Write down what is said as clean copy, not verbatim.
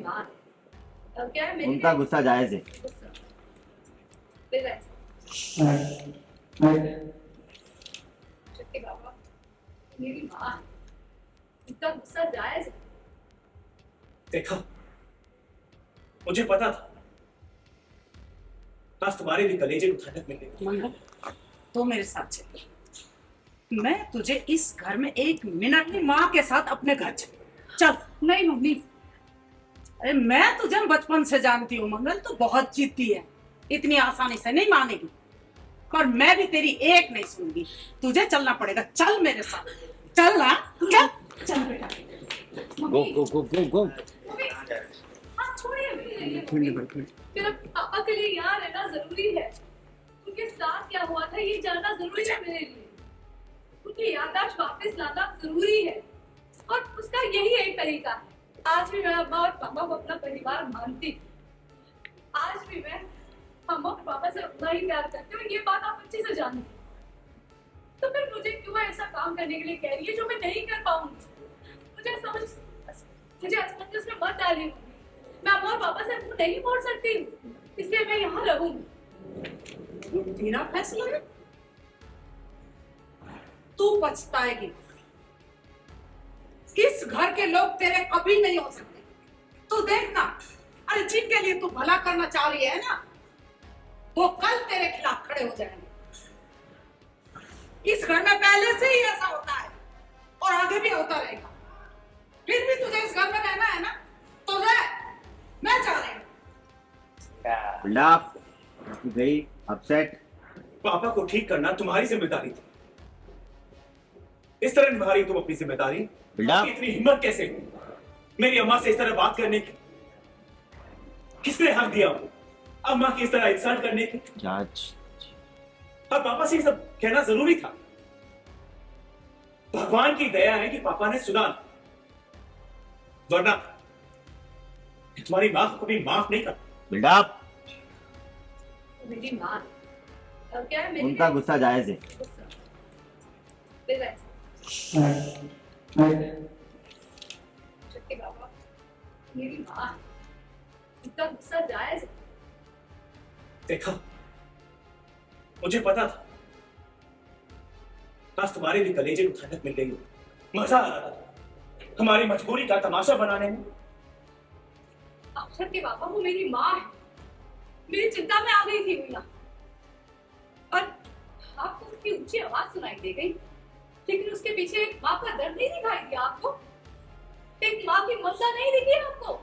माँ है। अब क्या है मेरी उनका गुस्सा जायज है। गुस्सा। फिर ऐसे। शक्ति बाबा मेरी माँ है। उनका गुस्सा जायज है। देखा, मुझे पता था आज तुम्हारे भी कलेजे को ठंडक मिलेगी। मंगल, तो मेरे साथ चल। मैं तुझे इस घर में एक मिनट नहीं, माँ के साथ अपने घर चल। नहीं मम्मी, अरे मैं तुझे बचपन से जानती हूँ मंगल, तू बहुत जिद्दी है, इतनी आसानी से नहीं मानेगी। और मैं भी तेरी एक नहीं सुनूंगी, तुझे चलना पड़ेगा। चल मेरे साथ, चल ना, चल चल बेटा। गो गो गो गो गो। मम्मी हाँ छोड़िए। फिर अब पापा के लिए यहाँ रहना जरूरी है। उनके साथ क्या हुआ था ये जानना जरूरी है मेरे लिए। उनकी याददाश्त वापस लाना जरूरी है और उसका यही एक तरीका है। आज भी मैं अम्मा और पापा को अपना परिवार मानती हूँ। आज भी मैं अम्मा और पापा से उतना ही प्यार करती हूँ। ये बात आप अच्छे से जानते हैं। तो फिर मुझे क्यों ऐसा काम करने के लिए कह रही है जो मैं नहीं कर पाऊंगी? मुझे असमंजस में मत डालिए। मैं अम्मा और पापा से मुंह नहीं मोड़ सकती हूँ, इसलिए मैं यहाँ रहूंगी। तेरा फैसला है, तू पछताएगी। इस घर के लोग तेरे कभी नहीं हो सकते, तू देखना। अरे जिनके लिए तू भला करना चाह रही है ना, वो कल तेरे खिलाफ खड़े हो जाएंगे। इस घर में पहले से ही ऐसा होता है और आगे भी होता रहेगा। फिर भी तुझे इस घर में रहना है ना, तो रह। मैं चाह रही हूँ। बिल्डअप गई अपसेट। पापा को ठीक करना तुम्हारी जिम्मेदारी थी। इस तरह निभा रही तुम अपनी जिम्मेदारी। बिल्डअप। आपकी इतनी हिम्मत कैसे हुई मेरी अम्मा से इस तरह बात करने की? किसने हक दिया अम्मा की इस तरह इंसल्ट करने की? जज। अब पापा से ये सब कहना जरूरी था। भगवान की दया है कि पापा ने सुना, वरना तुम्हारी मां को कभी माफ नहीं कर। बिल्डअप। मेरी माँ है। अब क्या है मेरी उनका गुस्सा जायज है। गुस्सा। फिर ऐसे। शक्ति बाबा मेरी माँ है। उनका गुस्सा जायज है। देखा, मुझे पता था आज तुम्हारे भी कलेजे को ठंडक मिल गई होगी। मजा आ रहा था हमारी मजबूरी का तमाशा बनाने में। शक्ति बाबा वो मेरी माँ है। मेरी चिंता में आ गई थी मीना, और आपको उसकी ऊंची आवाज सुनाई दे गई, लेकिन उसके पीछे एक माँ का दर्द नहीं दिखाई दिया आपको? एक माँ की ममता नहीं दिखी आपको?